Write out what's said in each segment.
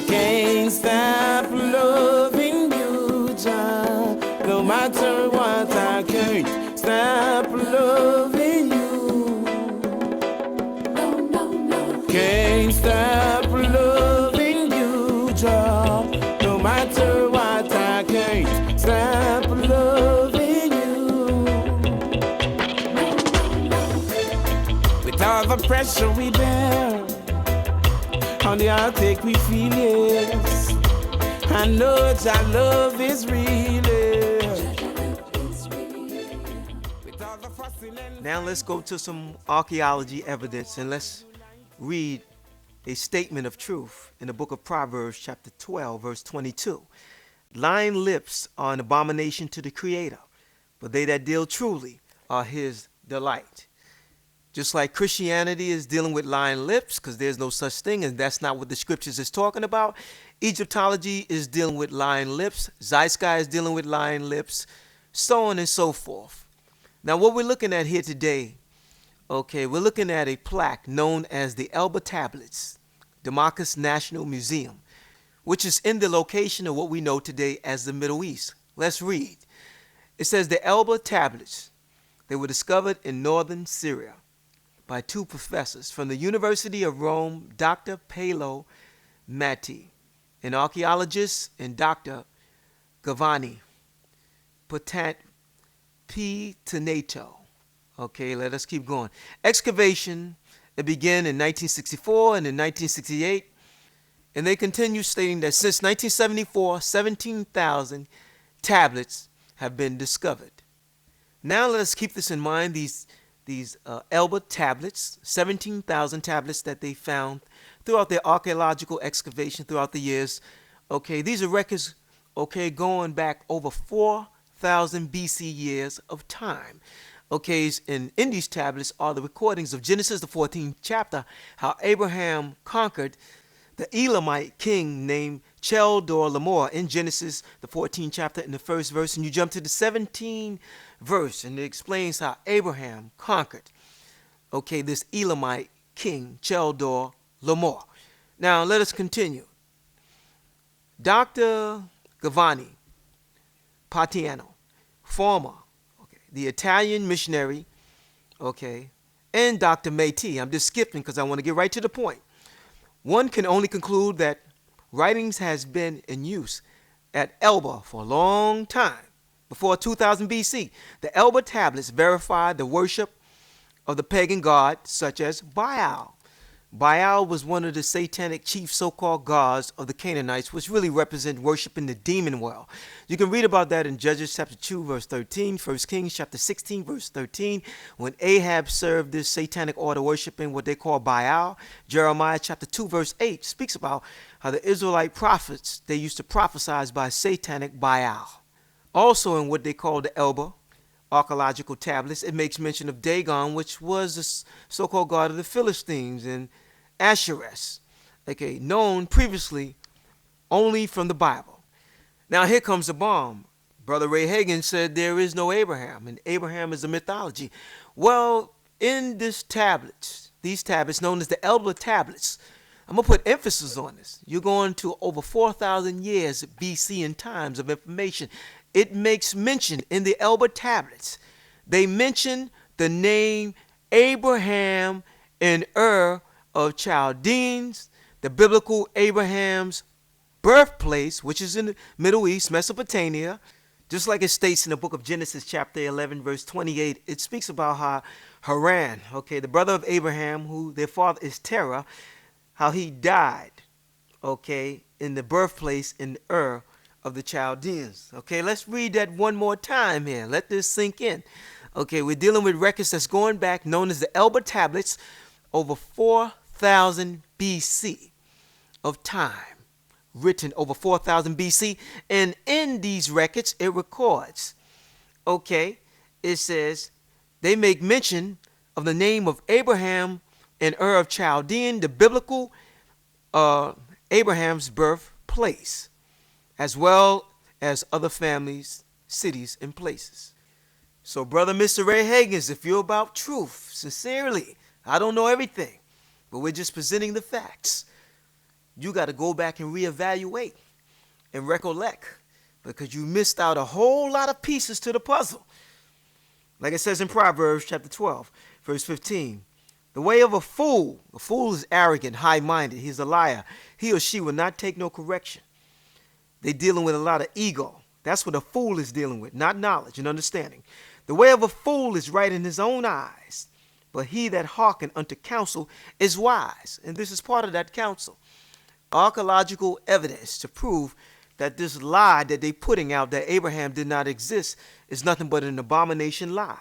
can't stop loving you, child. No matter what, I can't stop loving you. No, no, no. Can't stop loving you, child. No matter what, I can't stop loving you. With all the pressure we bear, on the heartache we feel, yes, I know that love is real. Now let's go to some archaeology evidence and let's read a statement of truth in the book of Proverbs chapter 12 verse 22. Lying lips are an abomination to the Creator, but they that deal truly are his delight. Just like Christianity is dealing with lying lips, because there's no such thing, and that's not what the scriptures is talking about. Egyptology is dealing with lying lips. Zeitgeist is dealing with lying lips, so on and so forth. Now, what we're looking at here today, okay, we're looking at a plaque known as the Elba Tablets, Damascus National Museum, which is in the location of what we know today as the Middle East. Let's read. It says the Elba Tablets, they were discovered in northern Syria by two professors from the University of Rome, Dr. Paolo Matti, an archaeologist, and Dr. Giovanni Pitanato. Okay, let us keep going. Excavation, it began in 1964 and in 1968, and they continue stating that since 1974, 17,000 tablets have been discovered. Now let us keep this in mind, these Elba tablets, 17,000 tablets that they found throughout their archaeological excavation throughout the years. Okay, these are records, okay, going back over 4,000 BC years of time. Okay, and in these tablets are the recordings of Genesis, the 14th chapter, how Abraham conquered the Elamite king named Chedorlaomer in Genesis, the 14th chapter, in the first verse. And you jump to the 17th verse, and it explains how Abraham conquered, okay, this Elamite king, Chedorlaomer. Now, let us continue. Dr. Giovanni Patiano, former, okay, the Italian missionary, okay, and Dr. Matti. I'm just skipping because I want to get right to the point. One can only conclude that writings has been in use at Elba for a long time. Before 2000 BC, the Elba tablets verified the worship of the pagan god such as Baal. Baal was one of the satanic chief so-called gods of the Canaanites, which really represent worship in the demon world. You can read about that in Judges chapter 2 verse 13, 1 Kings chapter 16 verse 13, when Ahab served this satanic order worshiping what they call Baal. Jeremiah chapter 2 verse 8 speaks about how the Israelite prophets, they used to prophesy by satanic Baal. Also in what they call the Elba archaeological tablets, it makes mention of Dagon, which was the so-called god of the Philistines, and Asherus, okay, known previously only from the Bible. Now here comes the bomb. Brother Ray Hagen said there is no Abraham, and Abraham is a mythology. Well, in these tablets known as the Elba tablets, I'm going to put emphasis on this. You're going to over 4,000 years BC in times of information. It makes mention in the Elba tablets. They mention the name Abraham and of Chaldeans, the biblical Abraham's birthplace, which is in the Middle East, Mesopotamia. Just like it states in the book of Genesis chapter 11 verse 28, it speaks about how Haran, okay, the brother of Abraham, who their father is Terah, how he died, okay, in the birthplace in of the Chaldeans. Okay, let's read that one more time here. Let this sink in. Okay, we're dealing with records that's going back, known as the Elba tablets, over 4,000 BC of time, written over 4,000 BC, and in these records it records, okay, it says they make mention of the name of Abraham and of Chaldean, the biblical Abraham's birthplace, as well as other families, cities, and places. So, brother Mr. Ray Hagens, if you're about truth, sincerely, I don't know everything, but we're just presenting the facts. you got to go back and reevaluate and recollect, because you missed out a whole lot of pieces to the puzzle. Like it says in Proverbs chapter 12, verse 15. The way of a fool is arrogant, high-minded. He's a liar. He or she will not take no correction. They're dealing with a lot of ego. That's what a fool is dealing with, not knowledge and understanding. The way of a fool is right in his own eyes, but he that hearken unto counsel is wise. And this is part of that counsel. Archaeological evidence to prove that this lie that they're putting out, that Abraham did not exist, is nothing but an abomination lie.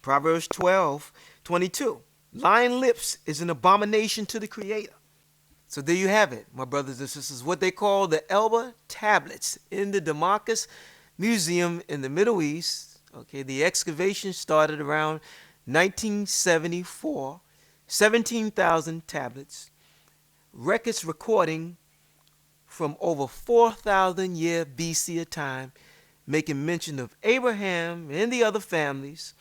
Proverbs 12:22. Lying lips is an abomination to the Creator. So there you have it, my brothers and sisters, what they call the Elba tablets in the Damascus Museum in the Middle East. Okay, the excavation started around 1974, 17,000 tablets, records recording from over 4,000 year BC of time, making mention of Abraham and the other families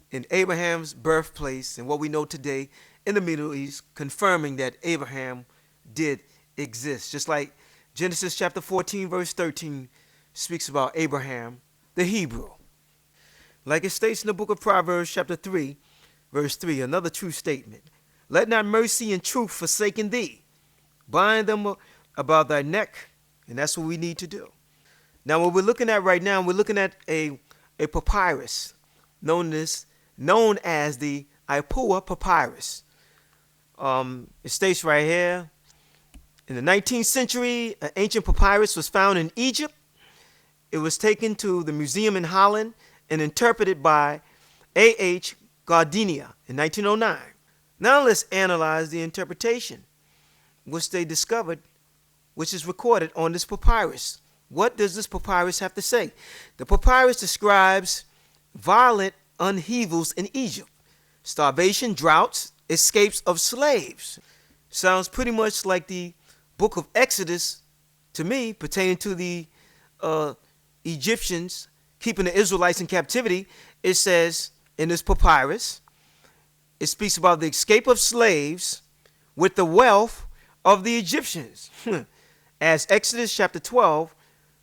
in Abraham's birthplace and what we know today in the Middle East, confirming that Abraham did exist. Just like Genesis chapter 14, verse 13 speaks about Abraham, the Hebrew. Like it states in the book of Proverbs chapter 3, verse 3, another true statement. Let not mercy and truth forsaken thee. Bind them about thy neck, and that's what we need to do. Now, what we're looking at right now, we're looking at a papyrus known as the Ipuwer papyrus. It states right here, in the 19th century, an ancient papyrus was found in Egypt. It was taken to the museum in Holland and interpreted by A.H. Gardenia in 1909. Now let's analyze the interpretation, which they discovered, which is recorded on this papyrus. What does this papyrus have to say? The papyrus describes violent upheavals in Egypt, starvation, droughts, escapes of slaves. Sounds pretty much like the book of Exodus to me, pertaining to the Egyptians keeping the Israelites in captivity. It says in this papyrus, it speaks about the escape of slaves with the wealth of the Egyptians, as Exodus chapter 12,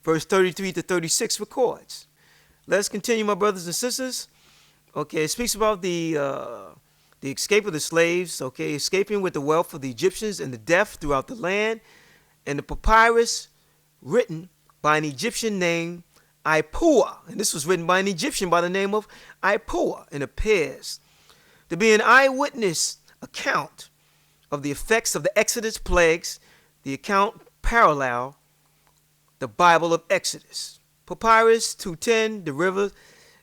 verse 33 to 36 records. Let's continue, my brothers and sisters. Okay, it speaks about the escape of the slaves, okay, escaping with the wealth of the Egyptians and the death throughout the land. And the papyrus written by an Egyptian named Ipuwer, and this was written by an Egyptian by the name of Ipuwer, and appears to be an eyewitness account of the effects of the Exodus plagues. The account parallel the Bible of Exodus. Papyrus 210, the river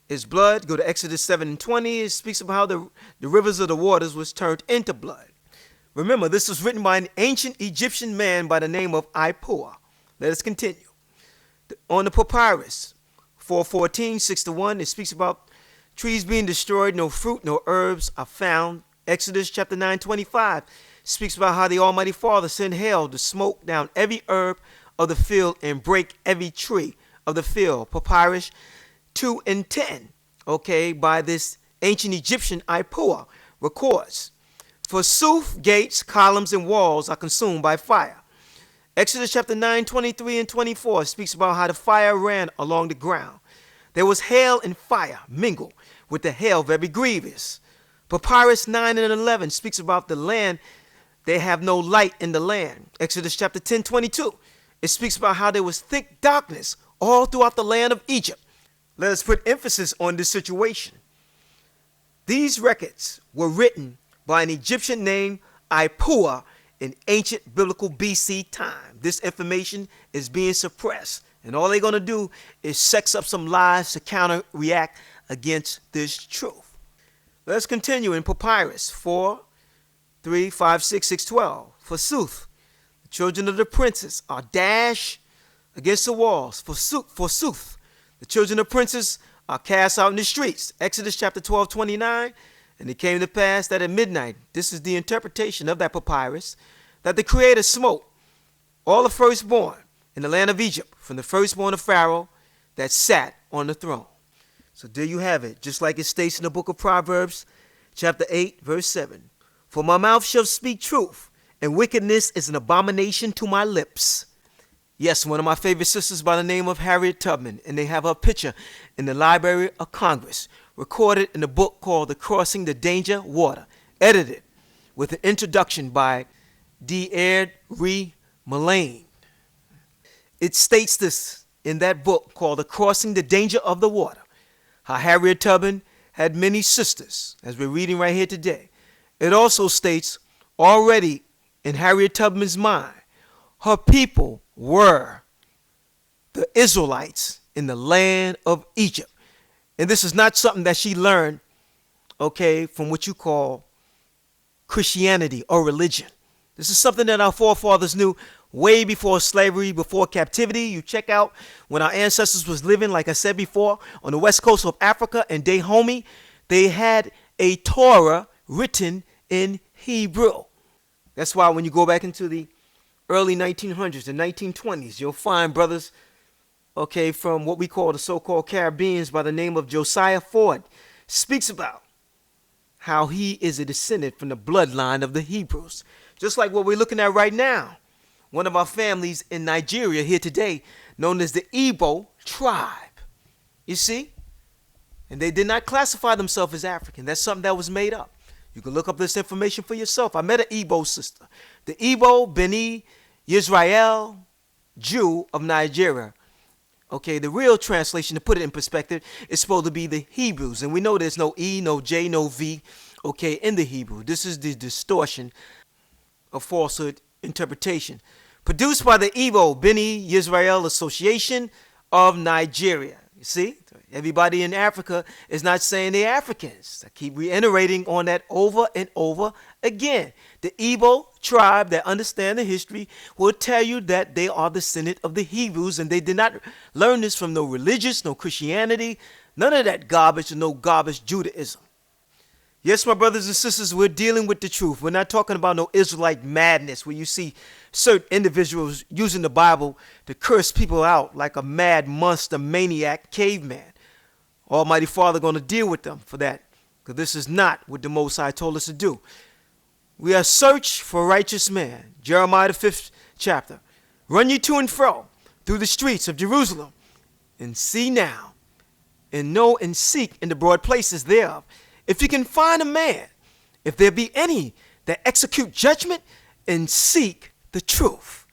is blood. Go to Exodus 7:20. It speaks about how the rivers of the waters was turned into blood. Remember, this was written by an ancient Egyptian man by the name of Ipuwer. Let us continue. On the papyrus 414, 6-1, it speaks about trees being destroyed, no fruit, no herbs are found. Exodus chapter 9:25 speaks about how the Almighty Father sent hail to smoke down every herb of the field and break every tree of the field. Papyrus 2:10, okay, by this ancient Egyptian Ipuwer records, forsooth gates, columns, and walls are consumed by fire. Exodus chapter 9:23 and 24 speaks about how the fire ran along the ground. There was hail and fire mingled with the hail very grievous. Papyrus 9 and 11 speaks about the land. They have no light in the land. Exodus chapter 10:22. It speaks about how there was thick darkness all throughout the land of Egypt. Let us put emphasis on this situation. These records were written by an Egyptian named Ipuwer in ancient biblical BC time. This information is being suppressed, and all they're going to do is sex up some lies to counter-react against this truth. Let's continue in Papyrus 4, 3, 5, 6, 6, 12. Forsooth, the children of the princes are dashed against the walls. Forsooth, the children of princes are cast out in the streets. Exodus chapter 12:29. And it came to pass that at midnight, this is the interpretation of that papyrus, that the Creator smote all the firstborn in the land of Egypt, from the firstborn of Pharaoh that sat on the throne. So there you have it, just like it states in the book of Proverbs, chapter 8, verse 7. For my mouth shall speak truth, and wickedness is an abomination to my lips. Yes, one of my favorite sisters by the name of Harriet Tubman, and they have her picture in the Library of Congress, recorded in a book called The Crossing the Danger Water, edited with an introduction by Deirdre Mullane. It states this in that book called The Crossing the Danger of the Water, how Harriet Tubman had many sisters, as we're reading right here today. It also states, already in Harriet Tubman's mind, her people were the Israelites in the land of Egypt. And this is not something that she learned, from what you call Christianity or religion. This is something that our forefathers knew way before slavery, before captivity. You check out when our ancestors was living, like I said before, on the west coast of Africa in Dahomey, they had a Torah written in Hebrew. That's why when you go back into the early 1900s and 1920s, you'll find brothers, from what we call the so-called Caribbeans by the name of Josiah Ford, speaks about how he is a descendant from the bloodline of the Hebrews. Just like what we're looking at right now. One of our families in Nigeria here today, known as the Igbo tribe. You see? And they did not classify themselves as African. That's something that was made up. You can look up this information for yourself. I met an Igbo sister. The Igbo, Beni, Yisrael, Jew of Nigeria. The real translation, to put it in perspective, is supposed to be the Hebrews. And we know there's no E, no J, no V, in the Hebrew. This is the distortion of falsehood interpretation. Produced by the Igbo, Beni, Yisrael Association of Nigeria. You see? Everybody in Africa is not saying they're Africans. I keep reiterating on that over and over again. The Igbo tribe that understand the history will tell you that they are descendant of the Hebrews, and they did not learn this from no religious, no Christianity, none of that garbage, no garbage Judaism. Yes, my brothers and sisters, we're dealing with the truth. We're not talking about no Israelite madness where you see certain individuals using the Bible to curse people out like a mad monster, maniac, caveman. Almighty Father going to deal with them for that, because this is not what the Most High told us to do. We are search for righteous man. Jeremiah the 5th chapter. Run ye to and fro through the streets of Jerusalem, and see now, and know and seek in the broad places thereof, if you can find a man, if there be any that execute judgment and seek the truth.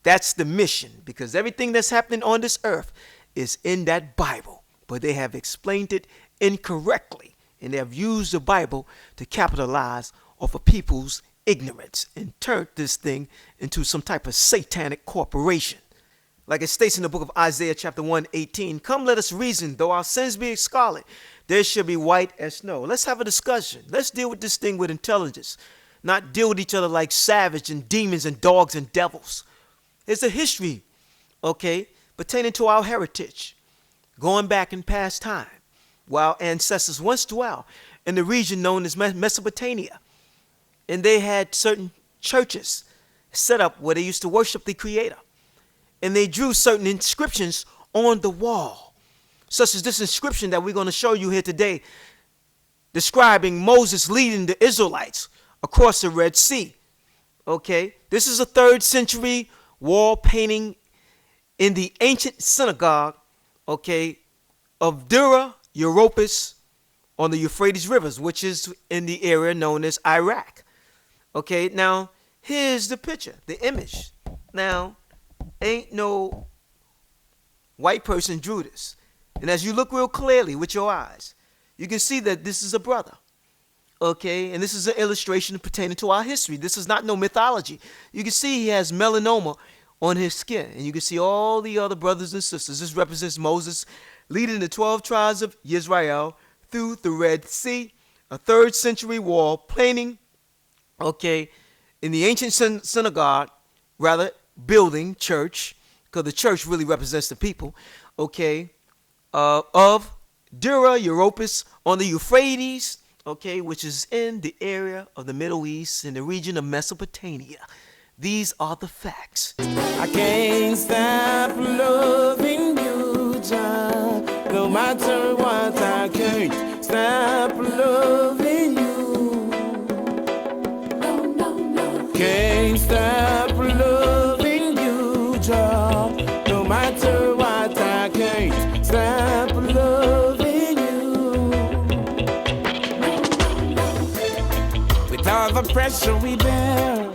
That's the mission, because everything that's happening on this earth is in that Bible. But they have explained it incorrectly, and they have used the Bible to capitalize off of people's ignorance and turned this thing into some type of satanic corporation. Like it states in the book of Isaiah chapter 1:18, come let us reason, though our sins be as scarlet, they shall be white as snow. Let's have a discussion. Let's deal with this thing with intelligence, not deal with each other like savage and demons and dogs and devils. It's a history, pertaining to our heritage. Going back in past time, while ancestors once dwelled in the region known as Mesopotamia. And they had certain churches set up where they used to worship the Creator. And they drew certain inscriptions on the wall, such as this inscription that we're going to show you here today, describing Moses leading the Israelites across the Red Sea. This is a 3rd century wall painting in the ancient synagogue of Dura Europus on the Euphrates rivers, which is in the area known as Iraq. Now here's the picture, the image. Now, ain't no white person drew this. And as you look real clearly with your eyes, you can see that this is a brother. And this is an illustration pertaining to our history. This is not no mythology. You can see he has melanoma on his skin, and you can see all the other brothers and sisters. This represents Moses leading the 12 tribes of Israel through the Red Sea, a 3rd century wall painting, in the ancient synagogue, building, church, because the church really represents the people, of Dura Europus on the Euphrates, which is in the area of the Middle East, in the region of Mesopotamia. These are the facts. I can't stop loving you, child. No matter what, I can't stop loving you. No, no, no. Can't Jah. No matter what, I can't stop loving you. With all the pressure we bear,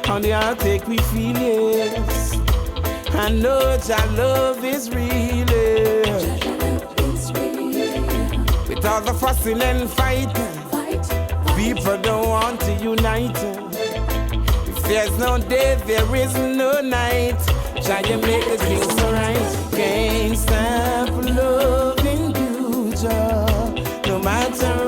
on the heartache we feel, yes. I know Jah love is real, yes. With all the fussing and fighting, people don't want to unite. If there's no day, there is no night. Try to make the things right. Can't stop loving you, Jah. No matter